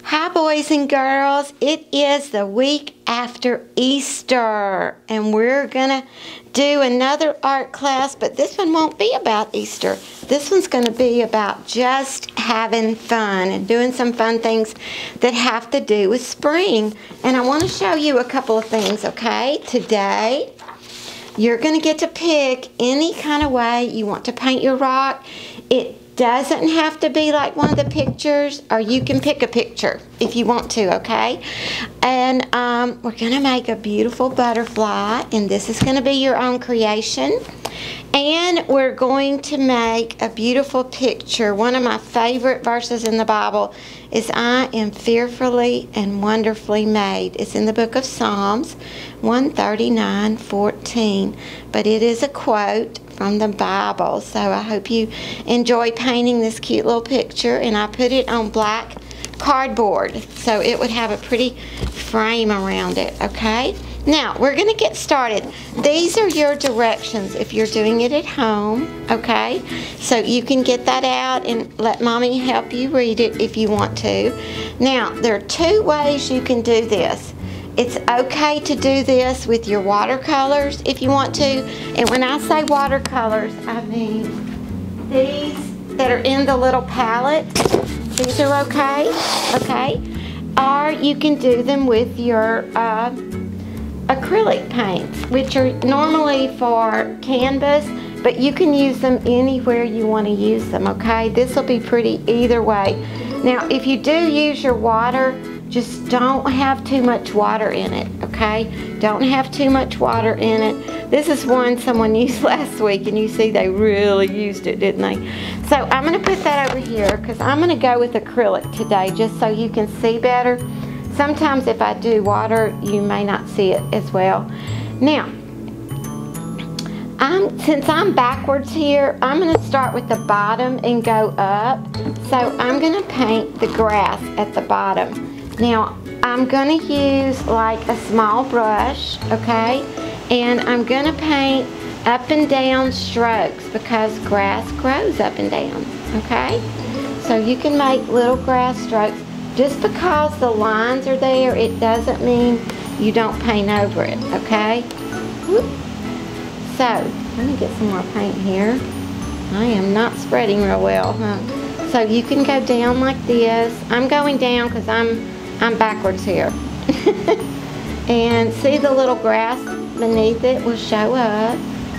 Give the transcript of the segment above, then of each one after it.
Hi boys and girls, it is the week after Easter and we're gonna do another art class, but this one won't be about Easter. This one's gonna be about just having fun and doing some fun things that have to do with spring. And I want to show you a couple of things, okay? Today you're gonna get to pick any kind of way you want to paint your rock. It doesn't have to be like one of the pictures, or you can pick a picture if you want to, okay? And we're gonna make a beautiful butterfly, and this is gonna be your own creation. And we're going to make a beautiful picture. One of my favorite verses in the Bible is, I am fearfully and wonderfully made. It's in the book of Psalms 139:14. But it is a quote from the Bible. So I hope you enjoy painting this cute little picture. And I put it on black cardboard so it would have a pretty frame around it, okay? Now, we're going to get started. These are your directions if you're doing it at home, okay? So you can get that out and let Mommy help you read it if you want to. Now, there are two ways you can do this. It's okay to do this with your watercolors if you want to. And when I say watercolors, I mean these that are in the little palette. These are okay, okay? Or you can do them with your acrylic paints, which are normally for canvas, but you can use them anywhere you want to use them, okay? This will be pretty either way. Now, if you do use your water, just don't have too much water in it, okay? Don't have too much water in it. This is one someone used last week, and you see they really used it, didn't they? So I'm going to put that over here because I'm going to go with acrylic today just so you can see better. Sometimes if I do water, you may not see it as well. Now, since I'm backwards here, I'm going to start with the bottom and go up. So I'm going to paint the grass at the bottom. Now, I'm going to use like a small brush, okay? And I'm going to paint up and down strokes because grass grows up and down, okay? So you can make little grass strokes. Just because the lines are there, it doesn't mean you don't paint over it, okay? Whoop. So, let me get some more paint here. I am not spreading real well, huh? So you can go down like this. I'm going down because I'm backwards here. And see the little grass beneath it will show up,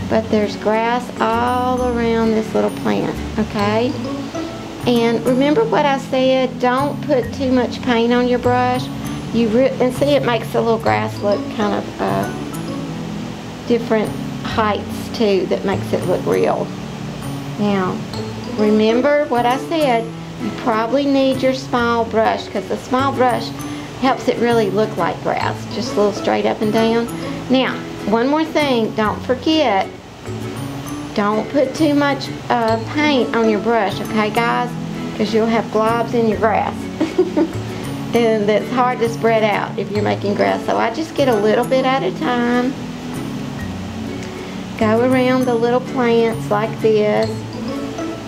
but there's grass all around this little plant, okay? And remember what I said, don't put too much paint on your brush. And see, it makes the little grass look kind of different heights too, that makes it look real. Now, remember what I said, you probably need your small brush because the small brush helps it really look like grass, just a little straight up and down. Now, one more thing, don't forget, don't put too much paint on your brush, okay guys? Because you'll have globs in your grass. And that's hard to spread out if you're making grass. So I just get a little bit at a time. Go around the little plants like this.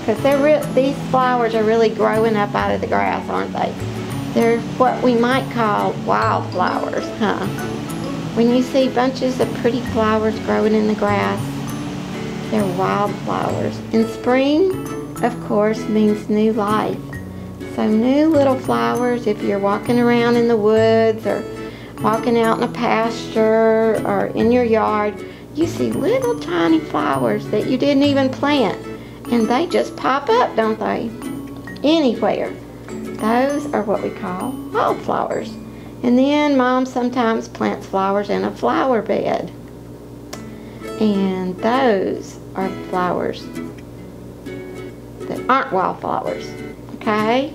Because these flowers are really growing up out of the grass, aren't they? They're what we might call wildflowers, huh? When you see bunches of pretty flowers growing in the grass, they're wildflowers. And spring, of course, means new life. So new little flowers, if you're walking around in the woods or walking out in a pasture or in your yard, you see little tiny flowers that you didn't even plant. And they just pop up, don't they? Anywhere. Those are what we call wildflowers. And then Mom sometimes plants flowers in a flower bed. And those are flowers that aren't wildflowers, okay?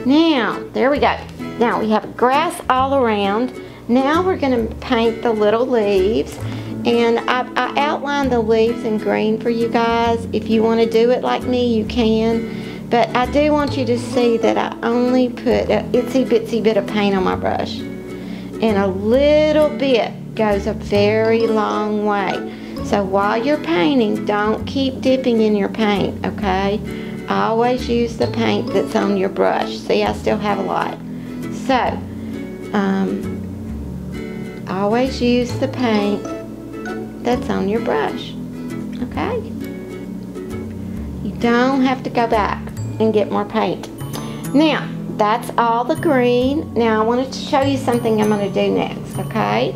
Now, there we go. Now we have grass all around. Now we're going to paint the little leaves. And I outlined the leaves in green for you guys. If you want to do it like me, you can. But I do want you to see that I only put an itsy bitsy bit of paint on my brush. And a little bit goes a very long way. So while you're painting, don't keep dipping in your paint, okay? Always use the paint that's on your brush. See, I still have a lot. So, always use the paint that's on your brush, okay? You don't have to go back and get more paint. Now, that's all the green. Now, I wanted to show you something I'm going to do next, okay?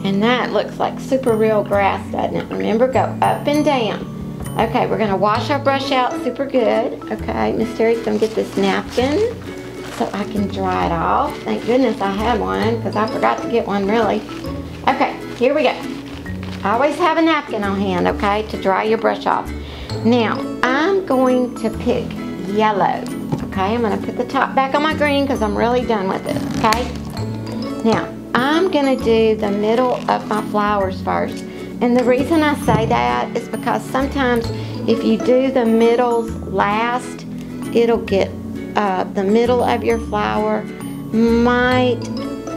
And that looks like super real grass, doesn't it? Remember, go up and down. Okay, we're going to wash our brush out super good. Okay, Miss Terry's going to get this napkin so I can dry it off. Thank goodness I had one, because I forgot to get one, really. Okay, here we go. Always have a napkin on hand, okay, to dry your brush off. Now, I'm going to pick yellow. Okay, I'm going to put the top back on my green because I'm really done with it, okay? Now, I'm going to do the middle of my flowers first. And the reason I say that is because sometimes if you do the middles last, it'll get, the middle of your flower might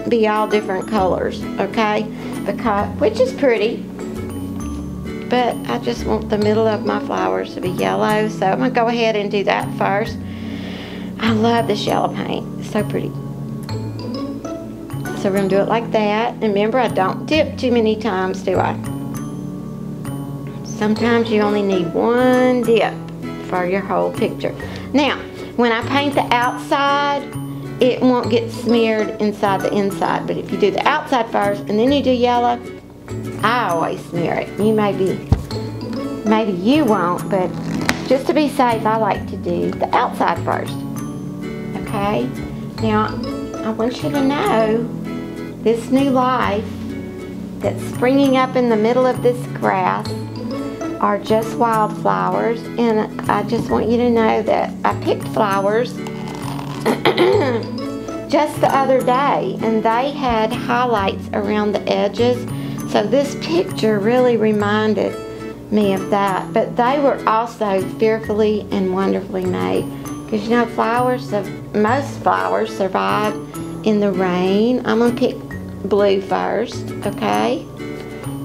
be all different colors, okay? Which is pretty, but I just want the middle of my flowers to be yellow, so I'm going to go ahead and do that first. I love this yellow paint. It's so pretty. So we're going to do it like that. And remember, I don't dip too many times, do I? Sometimes you only need one dip for your whole picture. Now, when I paint the outside, it won't get smeared inside the inside. But if you do the outside first and then you do yellow, I always smear it. You maybe you won't, but just to be safe, I like to do the outside first. Okay? Now, I want you to know this new life that's springing up in the middle of this grass are just wildflowers, and I just want you to know that I picked flowers just the other day, and they had highlights around the edges, so this picture really reminded me of that. But they were also fearfully and wonderfully made, because you know most flowers survive in the rain. I'm going to pick blue first, okay?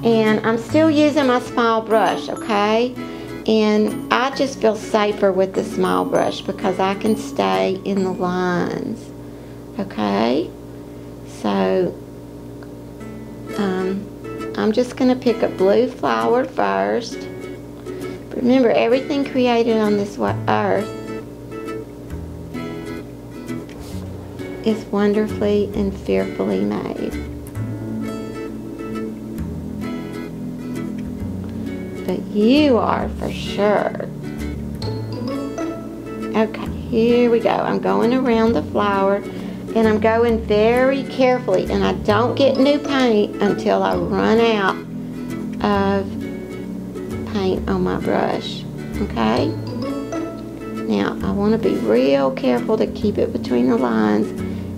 And I'm still using my small brush, okay? And I just feel safer with the small brush because I can stay in the lines, okay? So, I'm just going to pick a blue flower first. But remember, everything created on this earth is wonderfully and fearfully made. But you are for sure. Okay, here we go. I'm going around the flower, and I'm going very carefully, and I don't get new paint until I run out of paint on my brush, okay? Now, I want to be real careful to keep it between the lines.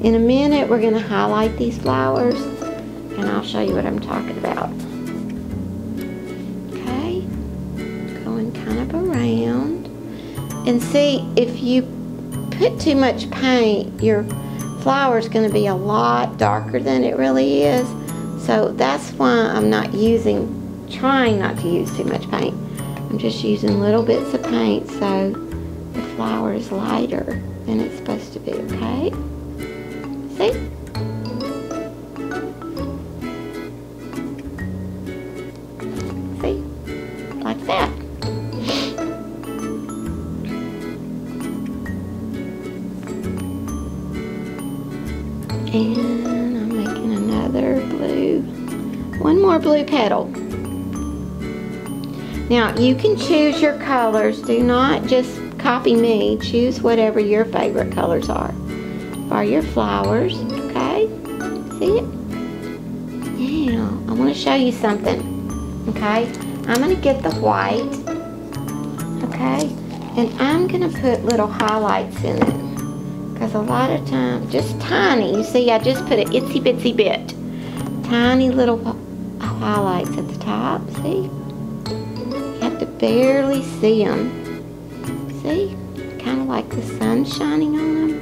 In a minute, we're going to highlight these flowers, and I'll show you what I'm talking about. Okay, going kind of around. And see, if you put too much paint, your flower is going to be a lot darker than it really is. So that's why I'm trying not to use too much paint. I'm just using little bits of paint so the flower is lighter than it's supposed to be, okay? See? See? Like that. And I'm making another blue, one more blue petal. Now you can choose your colors. Do not just copy me. Choose whatever your favorite colors are for your flowers, okay? See it? Now, I want to show you something, okay? I'm going to get the white, okay? And I'm going to put little highlights in it. Because a lot of times, just tiny, you see, I just put an itsy bitsy bit. Tiny little highlights at the top, see? You have to barely see them. See? Kind of like the sun shining on them.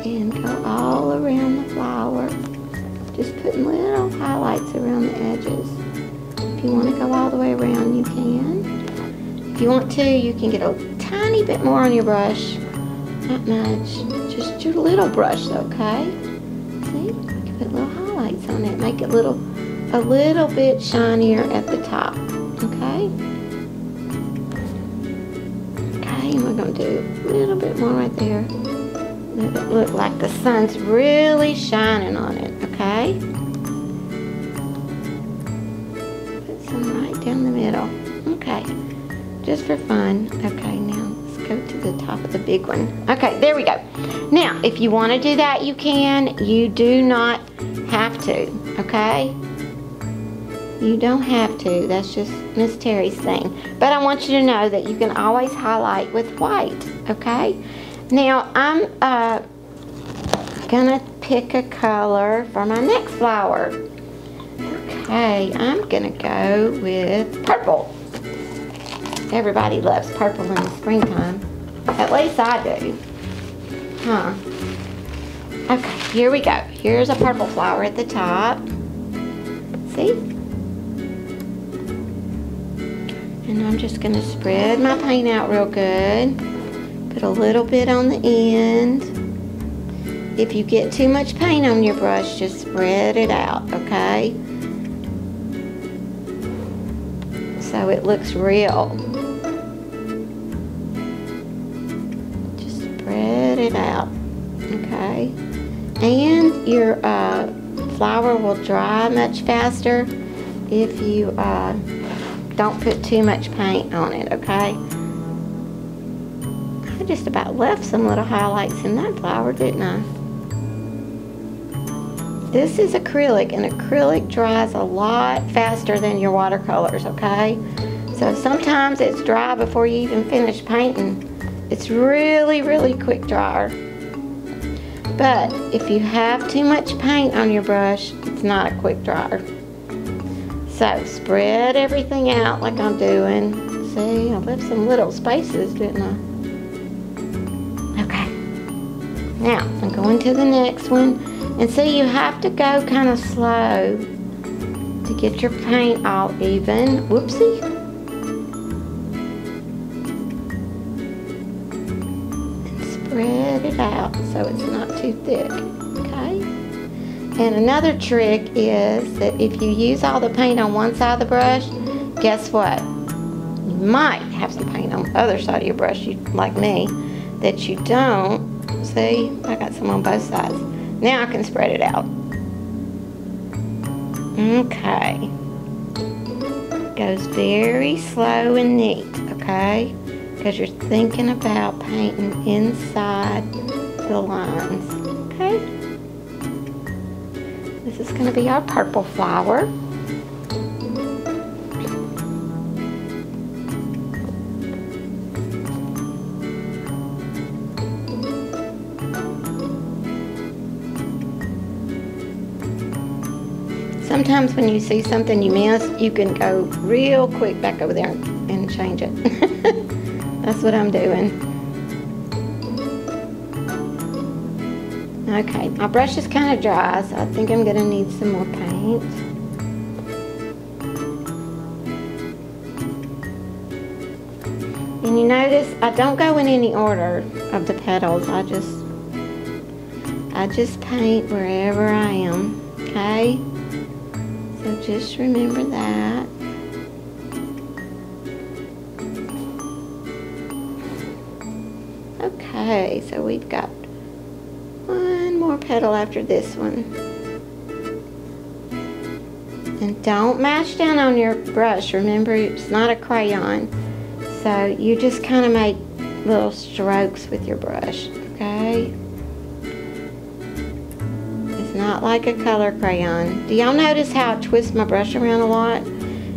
And go all around the flower. Just putting little highlights around the edges. If you want to go all the way around, you can. If you want to, you can get a tiny bit more on your brush. Not much. Just your little brush, okay? See? You can put little highlights on it. Make it a little bit shinier at the top. Okay? Okay, and we're going to do a little bit more right there. Let it look like the sun's really shining on it. Okay? Put some right down the middle. Okay. Just for fun. Okay, now let's go to the top of the big one. Okay, there we go. Now, if you want to do that, you can. You do not have to. Okay? You don't have to. That's just Miss Terry's thing. But I want you to know that you can always highlight with white. Okay? Now, I'm gonna pick a color for my next flower. Okay, I'm gonna go with purple. Everybody loves purple in the springtime. At least I do. Huh? Okay, here we go. Here's a purple flower at the top. See? And I'm just going to spread my paint out real good. Put a little bit on the end. If you get too much paint on your brush, just spread it out, okay? So it looks real. Just spread it out, okay? And your flower will dry much faster if you don't put too much paint on it, okay? I just about left some little highlights in that flower, didn't I? This is acrylic, and acrylic dries a lot faster than your watercolors, okay? So sometimes it's dry before you even finish painting. It's really, really quick dryer. But if you have too much paint on your brush, it's not a quick dryer. So spread everything out like I'm doing. See, I left some little spaces, didn't I? Okay. Now, I'm going to the next one. And see, you have to go kind of slow to get your paint all even. Whoopsie. And spread it out so it's not too thick. Okay? And another trick is that if you use all the paint on one side of the brush, guess what? You might have some paint on the other side of your brush, like me, that you don't. See, I got some on both sides. Now I can spread it out. Okay. Goes very slow and neat, okay? Because you're thinking about painting inside the lines, okay? This is going to be our purple flower. Sometimes when you see something you missed, you can go real quick back over there and change it. That's what I'm doing. Okay, my brush is kind of dry, so I think I'm going to need some more paint. And you notice I don't go in any order of the petals. I just paint wherever I am, okay? So just remember that. Okay, so we've got one more petal after this one. And don't mash down on your brush. Remember, it's not a crayon. So you just kind of make little strokes with your brush, okay? It's not like a color crayon. Do y'all notice how I twist my brush around a lot?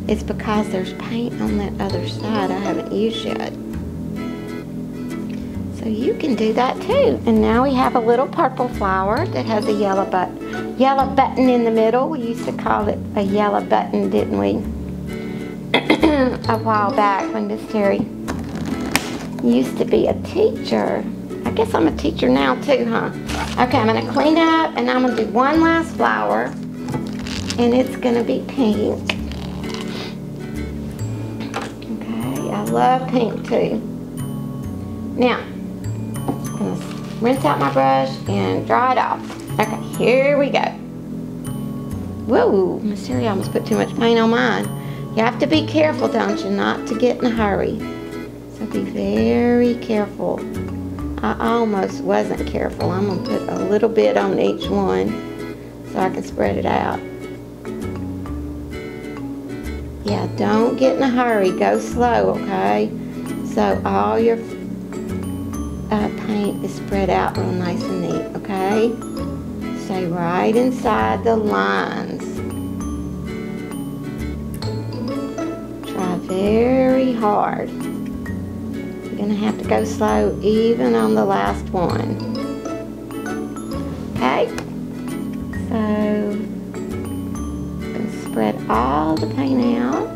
It's because there's paint on that other side I haven't used yet. So you can do that too. And now we have a little purple flower that has a yellow button in the middle. We used to call it a yellow button, didn't we? A while back when Miss Terry used to be a teacher. I guess I'm a teacher now too, huh? Okay, I'm gonna clean up and I'm gonna do one last flower, and it's gonna be pink. Okay, I love pink too. Now, I'm gonna rinse out my brush and dry it off. Okay, here we go. Whoa, Miss Terrye almost put too much paint on mine. You have to be careful, don't you, not to get in a hurry. So be very careful. I almost wasn't careful. I'm going to put a little bit on each one so I can spread it out. Yeah, don't get in a hurry. Go slow, okay? So all your paint is spread out real nice and neat, okay? Stay right inside the lines. Try very hard. You're gonna have to go slow even on the last one. Okay? So, I'm gonna spread all the paint out.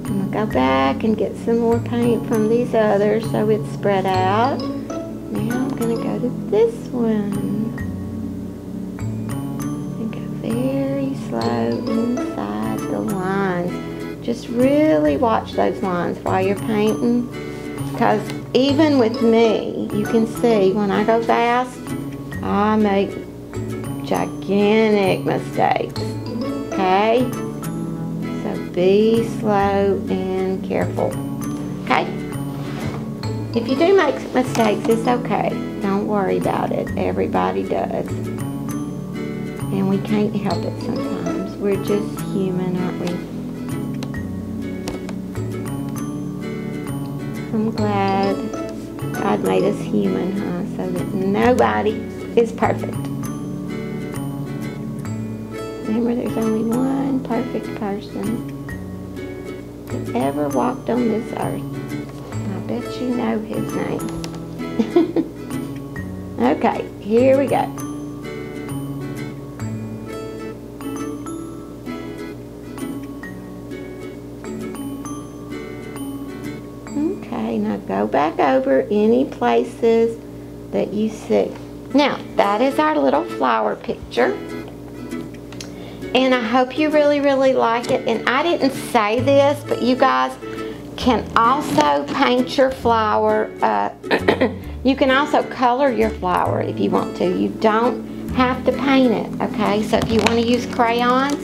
I'm gonna go back and get some more paint from these others so it's spread out. Now I'm gonna go to this one. And go very slow inside the lines. Just really watch those lines while you're painting, because even with me, you can see when I go fast, I make gigantic mistakes, okay? So be slow and careful, okay? If you do make mistakes, it's okay. Don't worry about it. Everybody does. And we can't help it sometimes. We're just human, aren't we? I'm glad God made us human, huh? So that nobody is perfect. Remember, there's only one perfect person that ever walked on this earth. I bet you know his name. Okay, here we go. Okay, now go back over any places that you see. Now, that is our little flower picture. And I hope you really, really like it. And I didn't say this, but you guys can also paint your flower. You can also color your flower if you want to. You don't have to paint it, okay? So if you want to use crayons,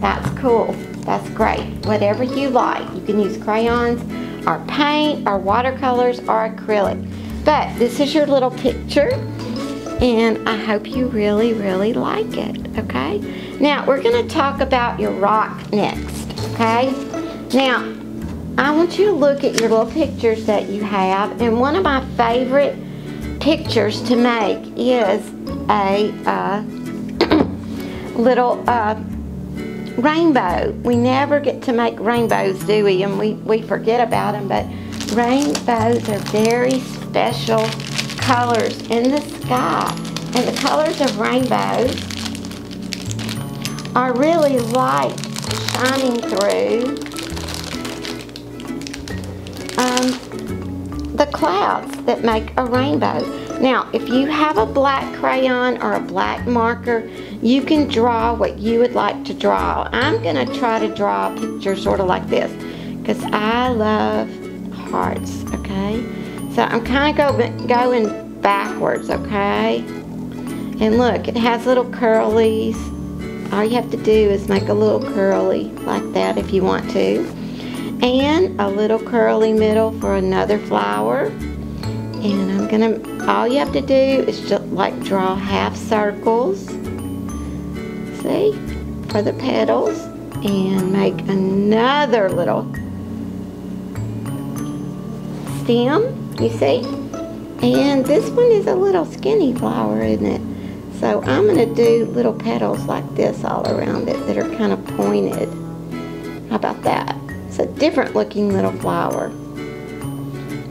that's cool. That's great. Whatever you like. You can use crayons, or paint, or watercolors, or acrylic. But this is your little picture, and I hope you really, really like it, okay? Now, we're gonna talk about your rock next, okay? Now, I want you to look at your little pictures that you have, and one of my favorite pictures to make is a little rainbow. We never get to make rainbows, do we? And we forget about them, but rainbows are very special colors in the sky. And the colors of rainbows are really light shining through the clouds that make a rainbow. Now, if you have a black crayon or a black marker, you can draw what you would like to draw. I'm going to try to draw a picture sort of like this, because I love hearts, okay? So I'm kind of going backwards, okay? And look, it has little curlies. All you have to do is make a little curly like that if you want to. And a little curly middle for another flower. And I'm gonna, all you have to do is just like draw half circles, see, for the petals, and make another little stem, you see? And this one is a little skinny flower, isn't it? So I'm gonna do little petals like this all around it that are kind of pointed. How about that? It's a different looking little flower.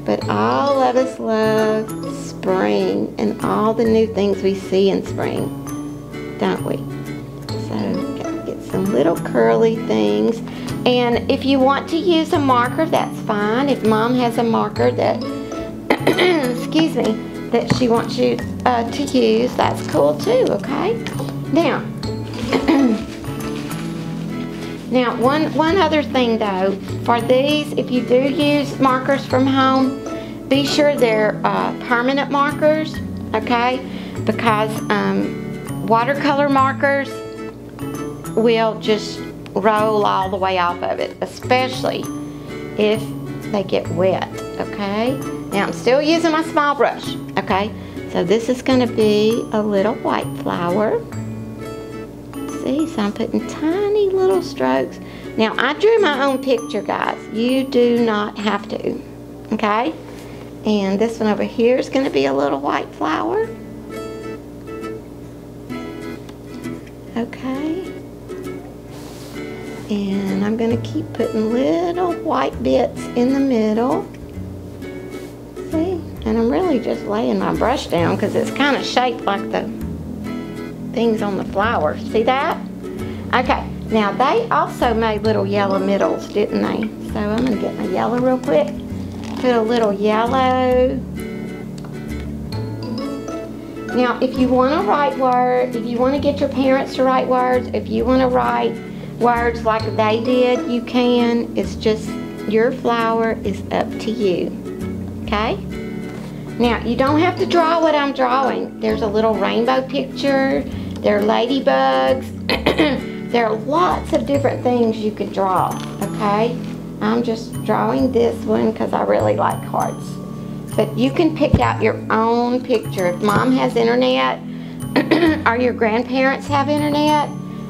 But all of us love spring and all the new things we see in spring, don't we? So gotta get some little curly things. And if you want to use a marker, that's fine. If Mom has a marker that, excuse me, that she wants you to use, that's cool too, okay? Now, now one other thing though, for these, if you do use markers from home, be sure they're permanent markers, okay? Because watercolor markers will just roll all the way off of it, especially if they get wet, okay? Now I'm still using my small brush, okay? So this is gonna be a little white flower. See, so I'm putting tiny little strokes. Now I drew my own picture, guys. You do not have to, okay? And this one over here is gonna be a little white flower. Okay. And I'm gonna keep putting little white bits in the middle. See? And I'm really just laying my brush down because it's kind of shaped like the things on the flowers. See that? Okay, now they also made little yellow middles, didn't they? So I'm gonna get my yellow real quick. Put a little yellow. Now, if you want to write words, if you want to get your parents to write words, if you want to write words like they did, you can. It's just your flower is up to you. Okay? Now, you don't have to draw what I'm drawing. There's a little rainbow picture. There are ladybugs. There are lots of different things you could draw. Okay? I'm just drawing this one because I really like hearts. But you can pick out your own picture. If mom has internet or your grandparents have internet,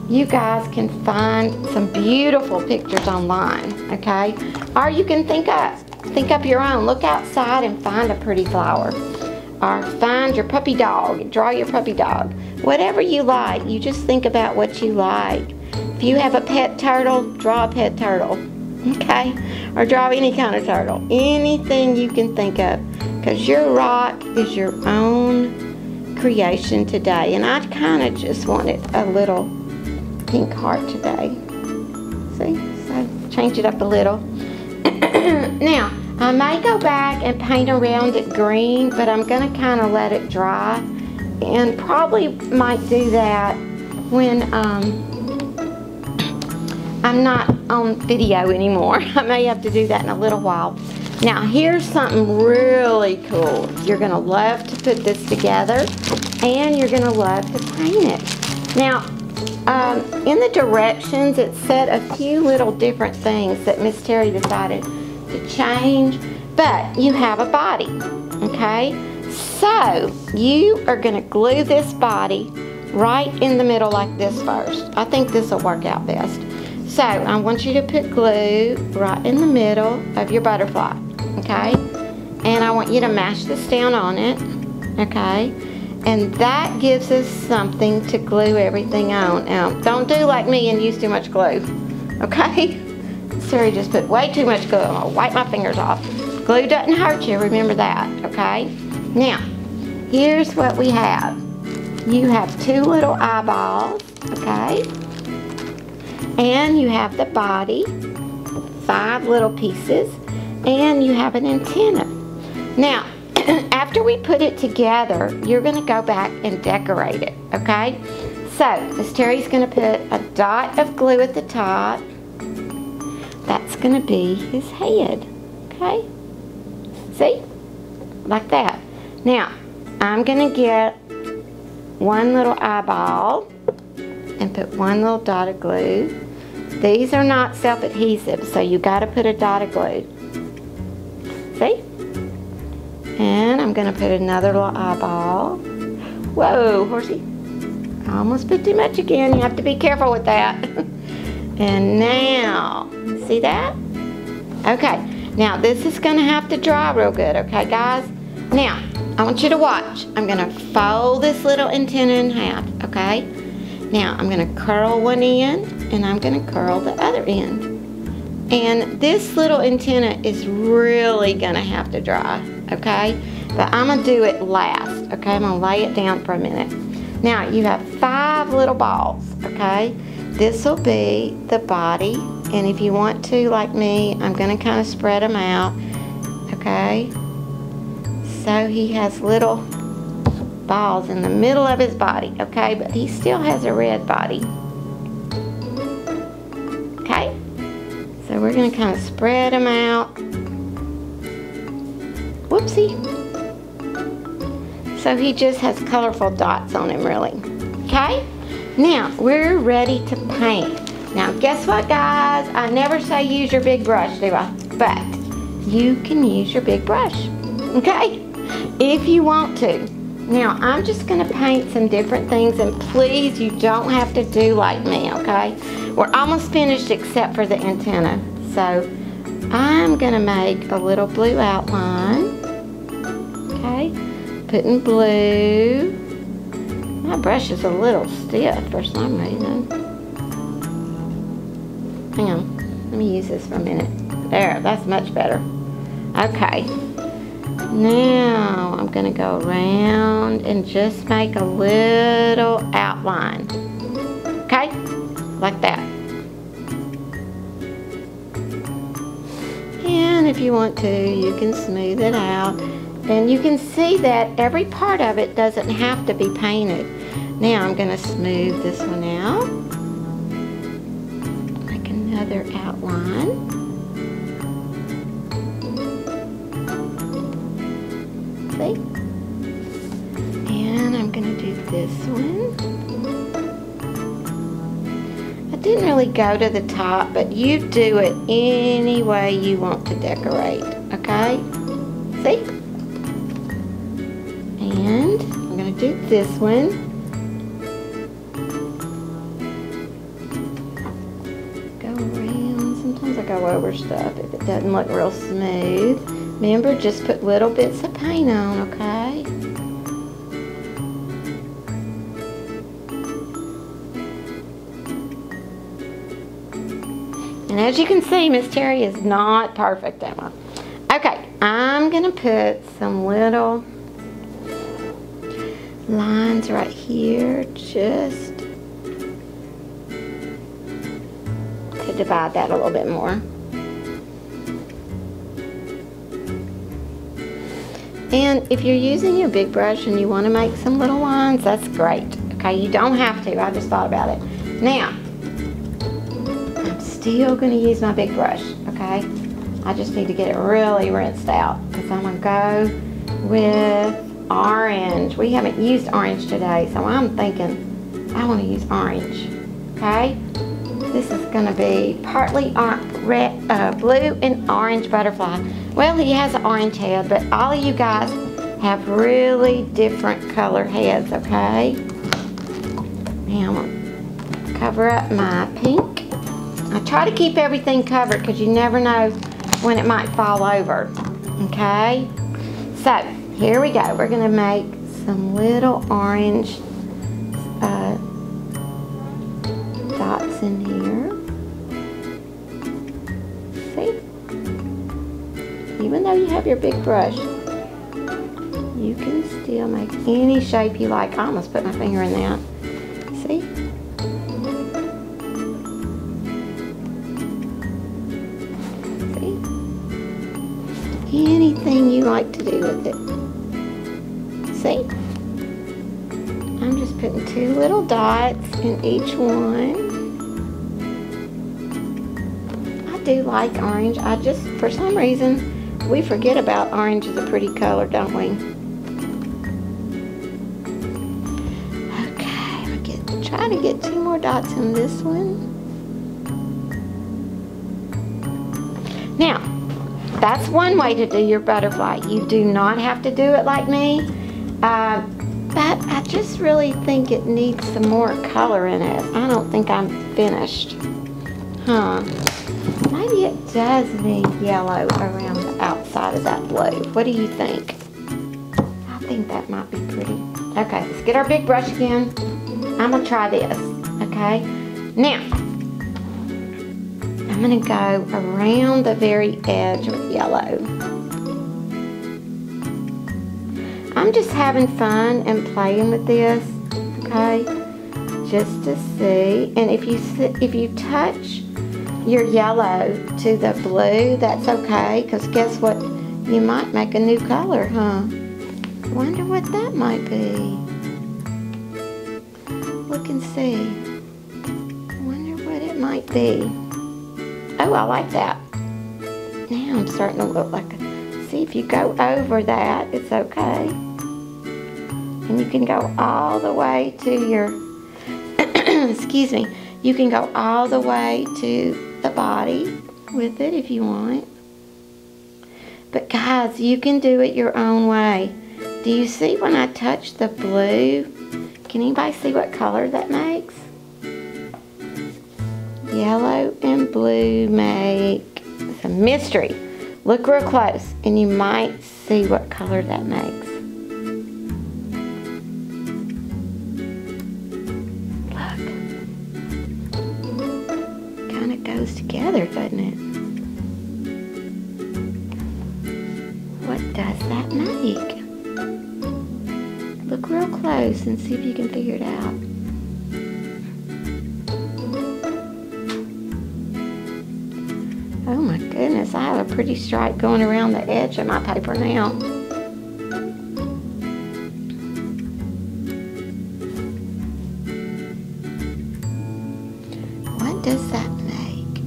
you guys can find some beautiful pictures online, okay? Or you can think up your own. Look outside and find a pretty flower. Or find your puppy dog, draw your puppy dog. Whatever you like, you just think about what you like. If you have a pet turtle, draw a pet turtle, okay? Or draw any kind of turtle. Anything you can think of. Because your rock is your own creation today. And I kind of just wanted a little pink heart today. See? So change it up a little. Now, I may go back and paint around it green, but I'm going to kind of let it dry. And probably might do that when I'm not on video anymore. I may have to do that in a little while. Now here's something really cool. You're gonna love to put this together and you're gonna love to paint it. Now, in the directions it said a few little different things that Miss Terry decided to change, but you have a body, okay? So you are gonna glue this body right in the middle like this first. I think this will work out best. So I want you to put glue right in the middle of your butterfly, okay? And I want you to mash this down on it, okay? And that gives us something to glue everything on. Now, don't do like me and use too much glue, okay? Sorry, just put way too much glue. I'll wipe my fingers off. Glue doesn't hurt you, remember that, okay? Now, here's what we have. You have two little eyeballs, okay? And you have the body, 5 little pieces, and you have an antenna. Now, after we put it together, you're going to go back and decorate it, okay? So, Miss Terry's going to put a dot of glue at the top. That's going to be his head, okay? See? Like that. Now, I'm going to get one little eyeball and put one little dot of glue. These are not self-adhesive, so you got to put a dot of glue. See? And I'm going to put another little eyeball. Whoa, horsey. I almost put too much again. You have to be careful with that. And now, see that? Okay, now this is going to have to dry real good, okay, guys? Now, I want you to watch. I'm going to fold this little antenna in half, okay? Now, I'm going to curl one end, and I'm going to curl the other end. And this little antenna is really going to have to dry, okay? But I'm going to do it last, okay? I'm going to lay it down for a minute. Now, you have 5 little balls, okay? This will be the body, and if you want to, like me, I'm going to kind of spread them out, okay? So he has little balls in the middle of his body, okay? But he still has a red body. So we're going to kind of spread them out. Whoopsie. So he just has colorful dots on him, really. Okay? Now, we're ready to paint. Now, guess what, guys? I never say use your big brush, do I? But you can use your big brush, okay? If you want to. Now, I'm just gonna paint some different things, and please, you don't have to do like me, okay? We're almost finished except for the antenna. So, I'm gonna make a little blue outline, okay? Putting blue. My brush is a little stiff for some reason. Hang on, let me use this for a minute. There, that's much better. Okay, now I'm gonna go around and just make a little outline. Okay, like that. And if you want to, you can smooth it out. And you can see that every part of it doesn't have to be painted. Now I'm gonna smooth this one out. Make another outline. See? And I'm gonna do this one. I didn't really go to the top, but you do it any way you want to decorate, okay? See? And I'm gonna do this one. Go around. Sometimes I go over stuff if it doesn't look real smooth. Remember, just put little bits of paint on, okay? And as you can see, Miss Terry is not perfect, am I? Okay, I'm gonna put some little lines right here, just to divide that a little bit more. And if you're using your big brush and you want to make some little lines, that's great. Okay, you don't have to. I just thought about it. Now, I'm still going to use my big brush, okay? I just need to get it really rinsed out because I'm going to go with orange. We haven't used orange today, so I'm thinking I want to use orange, okay? This is going to be partly blue and orange butterfly. Well, he has an orange head, but all of you guys have really different color heads, okay? Now I'm going to cover up my pink. I try to keep everything covered because you never know when it might fall over, okay? So, here we go. We're going to make some little orange dots in here. See? Even though you have your big brush, you can still make any shape you like. I almost put my finger in that. See? See? Anything you like to do with it. See? I'm just putting 2 little dots in each one. I do like orange. I just, for some reason, we forget about orange is a pretty color, don't we? Okay, try to get 2 more dots in this one. Now, that's one way to do your butterfly. You do not have to do it like me. But I just really think it needs some more color in it. I don't think I'm finished. Huh. Maybe it does need yellow around the outside of that blue. What do you think? I think that might be pretty. Okay, let's get our big brush again. I'm gonna try this, okay? Now, I'm gonna go around the very edge with yellow. I'm just having fun and playing with this, okay? Just to see. And if you touch your yellow to the blue, that's okay, because guess what? You might make a new color, huh? Wonder what that might be. Look and see. Wonder what it might be. Oh, I like that. Now I'm starting to look like a, see if you go over that, it's okay. And you can go all the way to your, excuse me, you can go all the way to the body with it if you want. But guys, you can do it your own way. Do you see when I touch the blue? Can anybody see what color that makes? Yellow and blue make, it's a mystery. Look real close and you might see what color that makes. Look. Kind of goes together, doesn't it? What does that make? Look real close and see if you can figure it out. Oh my goodness, I have a pretty stripe going around the edge of my paper now. What does that make?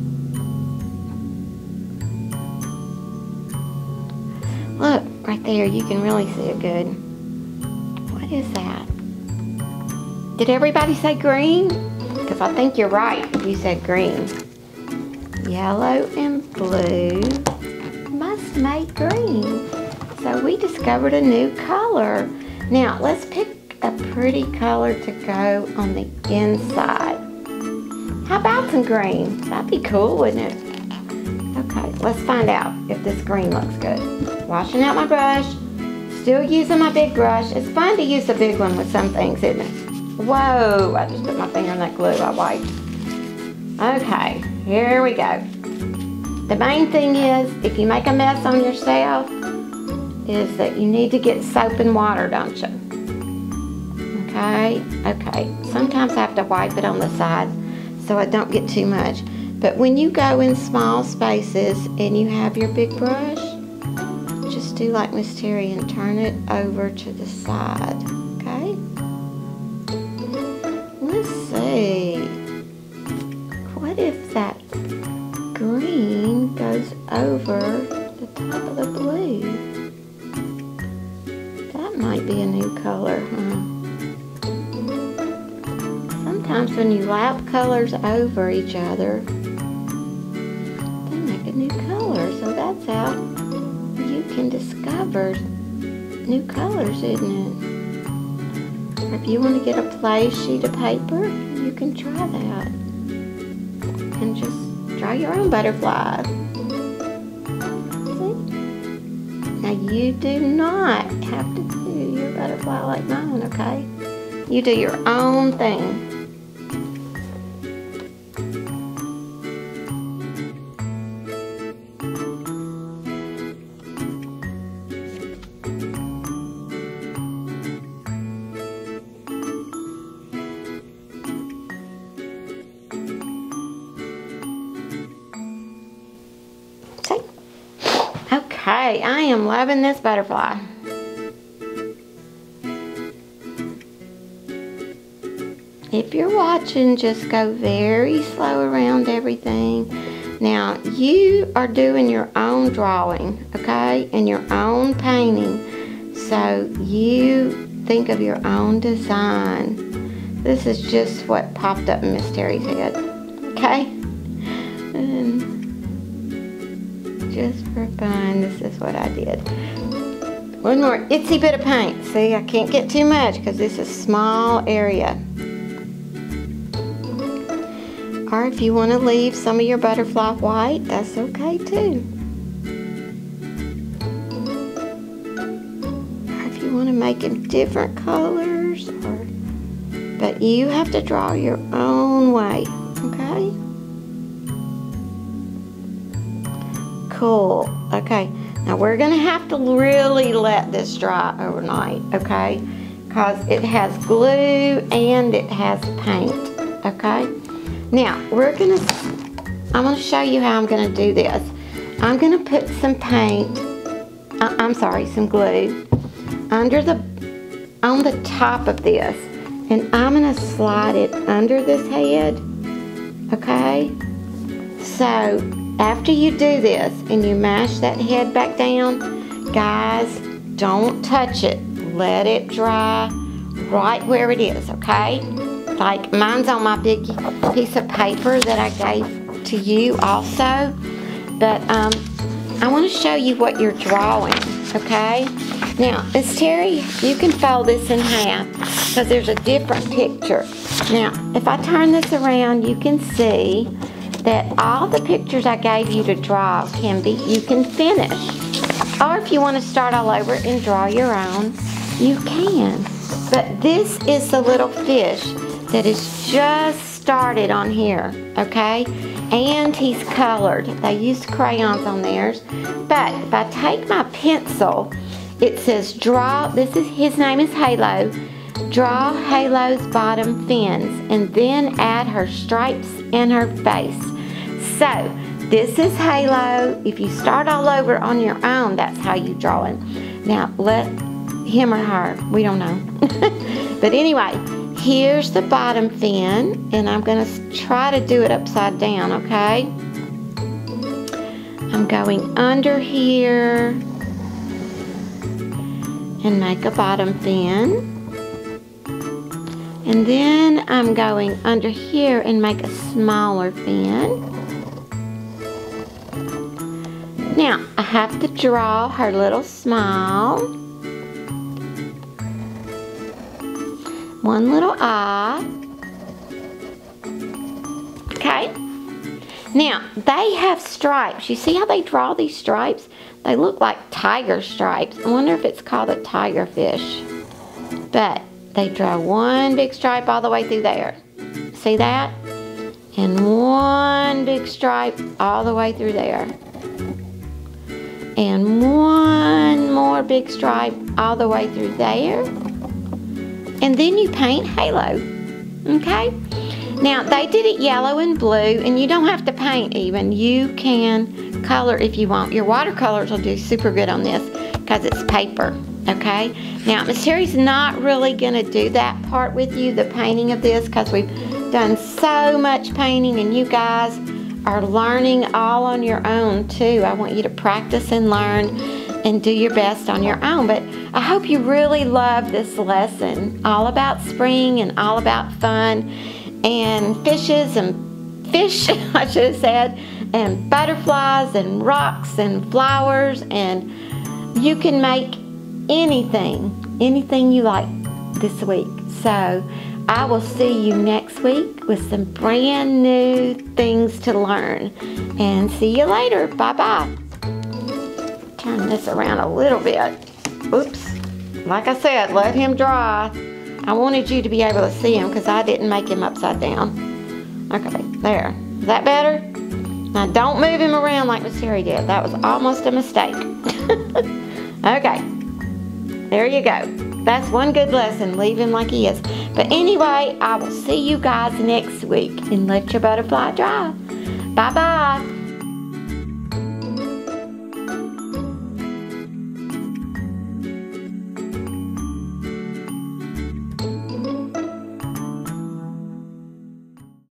Look, right there, you can really see it good. What is that? Did everybody say green? Because I think you're right if you said green. Yellow and blue must make green. So we discovered a new color. Now let's pick a pretty color to go on the inside. How about some green? That'd be cool, wouldn't it? Okay, let's find out if this green looks good. Washing out my brush. Still using my big brush. It's fun to use the big one with some things, isn't it? Whoa, I just put my finger in that glue I wiped. Okay, here we go. The main thing is, if you make a mess on yourself, is that you need to get soap and water, don't you? Okay, okay. Sometimes I have to wipe it on the side so I don't get too much. But when you go in small spaces and you have your big brush, just do like Miss Terry and turn it over to the side, okay? Let's see. What if that green goes over the top of the blue? That might be a new color, huh? Sometimes when you lap colors over each other, they make a new color. So that's how you can discover new colors, isn't it? Or if you want to get a play sheet of paper, you can try that. And just draw your own butterfly. See? Now you do not have to do your butterfly like mine, okay? You do your own thing. Okay, I am loving this butterfly. If you're watching, just go very slow around everything. Now, you are doing your own drawing, okay, and your own painting. So you think of your own design. This is just what popped up in Miss Terry's head, okay? And just for fun, this is what I did. One more itsy bit of paint. See, I can't get too much because this is a small area. Or if you want to leave some of your butterfly white, that's okay too. Or if you want to make them different colors, but you have to draw your own way, okay? Cool. Okay, now we're going to have to really let this dry overnight, okay? Because it has glue and it has paint, okay? Now, I'm going to show you how I'm going to do this. I'm going to put some paint, some glue, on the top of this. And I'm going to slide it under this head, okay? So, after you do this and you mash that head back down, guys, don't touch it. Let it dry right where it is, okay? Like mine's on my big piece of paper that I gave to you also. But I want to show you what you're drawing, okay? Now, Miss Terry, you can fold this in half because there's a different picture. Now, if I turn this around, you can see that all the pictures I gave you to draw you can finish. Or if you want to start all over and draw your own, you can. But this is the little fish that is just started on here, okay? And he's colored. They used crayons on theirs. But if I take my pencil, it says draw, his name is Halo. Draw Halo's bottom fins and then add her stripes and her face. So, this is Halo. If you start all over on your own, that's how you draw it. Now, let him or her, we don't know. But anyway, here's the bottom fin, and I'm going to try to do it upside down, okay? I'm going under here and make a bottom fin. And then I'm going under here and make a smaller fin. Now, I have to draw her little smile. One little eye. Okay. Now, they have stripes. You see how they draw these stripes? They look like tiger stripes. I wonder if it's called a tiger fish. But they draw one big stripe all the way through there. See that? And one big stripe all the way through there. And one more big stripe all the way through there. And then you paint Halo, okay? Now, they did it yellow and blue, and you don't have to paint even. You can color if you want. Your watercolors will do super good on this because it's paper, okay? Now, Miss Terry's not really gonna do that part with you, the painting of this, because we've done so much painting, and you guys are learning all on your own too. I want you to practice and learn and do your best on your own. But I hope you really love this lesson, all about spring and all about fun and fishes and fish, I should have said, and butterflies and rocks and flowers, and you can make anything you like this week. So I will see you next week with some brand new things to learn. And see you later. Bye-bye. Turn this around a little bit. Oops. Like I said, let him dry. I wanted you to be able to see him because I didn't make him upside down. Okay, there. Is that better? Now don't move him around like Miss Terry did. That was almost a mistake. Okay. There you go. That's one good lesson. Leave him like he is. But anyway, I will see you guys next week and let your butterfly dry. Bye-bye.